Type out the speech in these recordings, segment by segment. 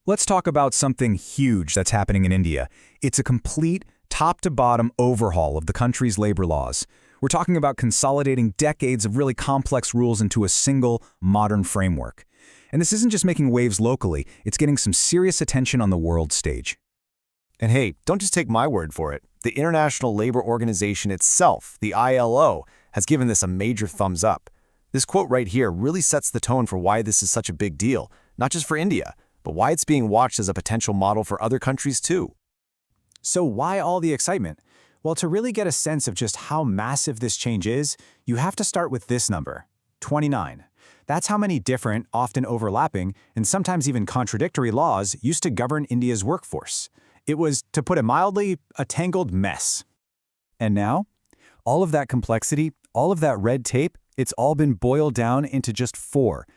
Let's talk about something huge that's happening in India. It's a complete, top-to-bottom overhaul of the country's labor laws. We're talking about consolidating decades of really complex rules into a single, modern framework. And this isn't just making waves locally, it's getting some serious attention on the world stage. And hey, don't just take my word for it. The International Labor Organization itself, the ILO, has given this a major thumbs up. This quote right here really sets the tone for why this is such a big deal, not just for India, but why it's being watched as a potential model for other countries too. So why all the excitement? Well, to really get a sense of just how massive this change is, you have to start with this number, 29. That's how many different, often overlapping, and sometimes even contradictory laws used to govern India's workforce. It was, to put it mildly, a tangled mess. And now, all of that complexity, all of that red tape, it's all been boiled down into just four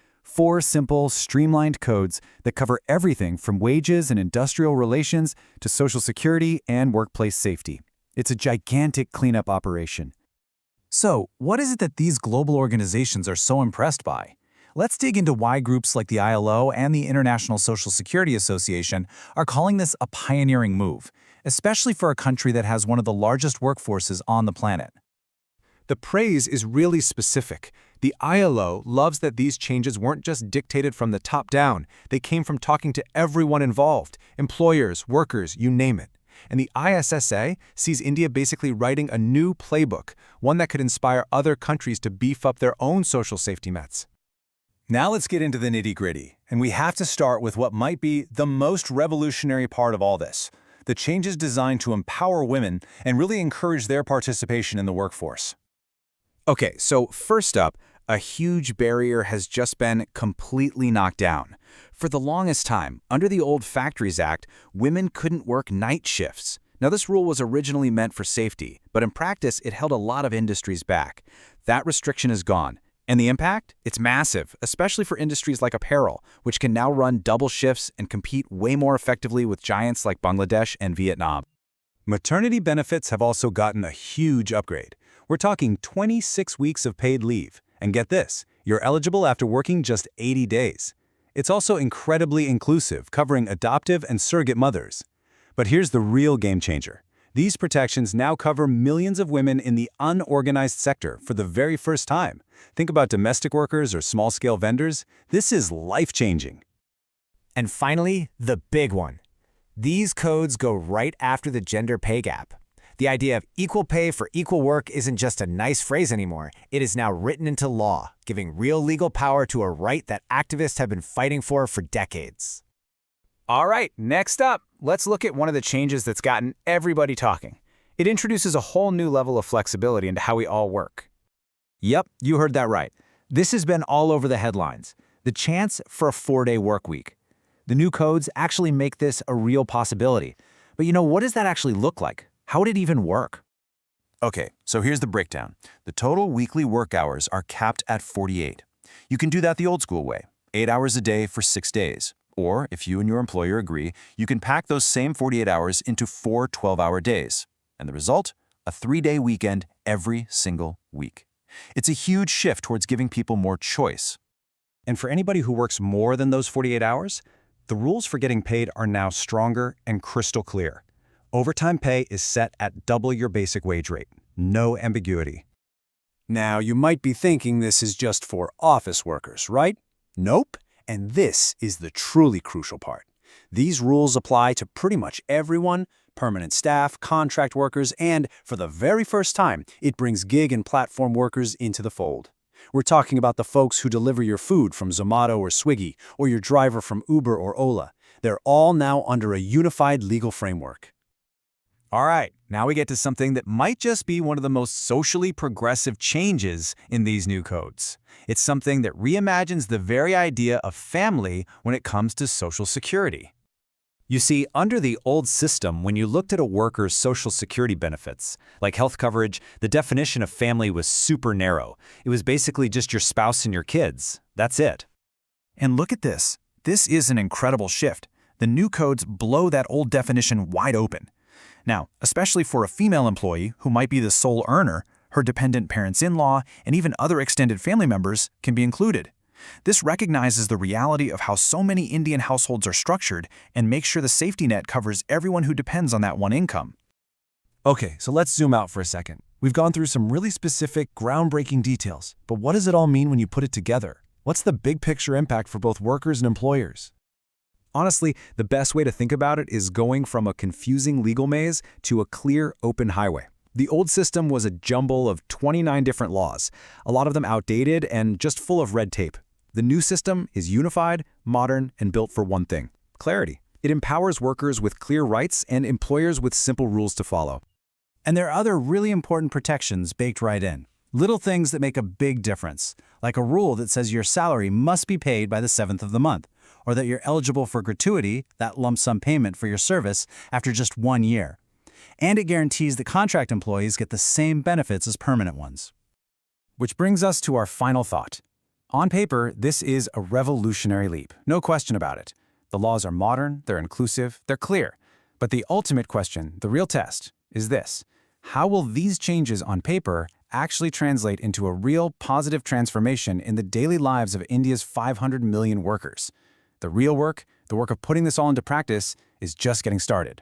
simple, streamlined codes that cover everything from wages and industrial relations to Social Security and workplace safety. It's a gigantic cleanup operation. So, what is it that these global organizations are so impressed by? Let's dig into why groups like the ILO and the International Social Security Association are calling this a pioneering move, especially for a country that has one of the largest workforces on the planet. The praise is really specific. The ILO loves that these changes weren't just dictated from the top down. They came from talking to everyone involved, employers, workers, you name it. And the ISSA sees India basically writing a new playbook, one that could inspire other countries to beef up their own social safety nets. Now let's get into the nitty-gritty, and we have to start with what might be the most revolutionary part of all this, the changes designed to empower women and really encourage their participation in the workforce. Okay, so first up, a huge barrier has just been completely knocked down. For the longest time, under the old Factories Act, women couldn't work night shifts. Now, this rule was originally meant for safety, but in practice, it held a lot of industries back. That restriction is gone. And the impact? It's massive, especially for industries like apparel, which can now run double shifts and compete way more effectively with giants like Bangladesh and Vietnam. Maternity benefits have also gotten a huge upgrade. We're talking 26 weeks of paid leave. And get this, you're eligible after working just 80 days. It's also incredibly inclusive, covering adoptive and surrogate mothers. But here's the real game changer. These protections now cover millions of women in the unorganized sector for the very first time. Think about domestic workers or small-scale vendors. This is life-changing. And finally, the big one. These codes go right after the gender pay gap. The idea of equal pay for equal work isn't just a nice phrase anymore. It is now written into law, giving real legal power to a right that activists have been fighting for decades. All right, next up, let's look at one of the changes that's gotten everybody talking. It introduces a whole new level of flexibility into how we all work. Yep, you heard that right. This has been all over the headlines. The chance for a 4-day work week. The new codes actually make this a real possibility. But what does that actually look like? How would it even work? Okay, so here's the breakdown. The total weekly work hours are capped at 48. You can do that the old school way, 8 hours a day for 6 days. Or, if you and your employer agree, you can pack those same 48 hours into 4 12-hour days. And the result? A 3-day weekend every single week. It's a huge shift towards giving people more choice. And for anybody who works more than those 48 hours, the rules for getting paid are now stronger and crystal clear. Overtime pay is set at double your basic wage rate. No ambiguity. Now, you might be thinking this is just for office workers, right? Nope. And this is the truly crucial part. These rules apply to pretty much everyone, permanent staff, contract workers, and, for the very first time, it brings gig and platform workers into the fold. We're talking about the folks who deliver your food from Zomato or Swiggy, or your driver from Uber or Ola. They're all now under a unified legal framework. All right, now we get to something that might just be one of the most socially progressive changes in these new codes. It's something that reimagines the very idea of family when it comes to Social Security. You see, under the old system, when you looked at a worker's Social Security benefits, like health coverage, the definition of family was super narrow. It was basically just your spouse and your kids. That's it. And look at this. This is an incredible shift. The new codes blow that old definition wide open. Now, especially for a female employee who might be the sole earner, her dependent parents-in-law, and even other extended family members can be included. This recognizes the reality of how so many Indian households are structured and makes sure the safety net covers everyone who depends on that one income. Okay, so let's zoom out for a second. We've gone through some really specific, groundbreaking details, but what does it all mean when you put it together? What's the big picture impact for both workers and employers? Honestly, the best way to think about it is going from a confusing legal maze to a clear, open highway. The old system was a jumble of 29 different laws, a lot of them outdated and just full of red tape. The new system is unified, modern, and built for one thing: clarity. It empowers workers with clear rights and employers with simple rules to follow. And there are other really important protections baked right in. Little things that make a big difference, like a rule that says your salary must be paid by the 7th of the month, or that you're eligible for gratuity, that lump sum payment for your service, after just 1 year. And it guarantees that contract employees get the same benefits as permanent ones. Which brings us to our final thought. On paper, this is a revolutionary leap, no question about it. The laws are modern, they're inclusive, they're clear. But the ultimate question, the real test, is this: how will these changes on paper actually translate into a real positive transformation in the daily lives of India's 500 million workers? The real work, the work of putting this all into practice, is just getting started.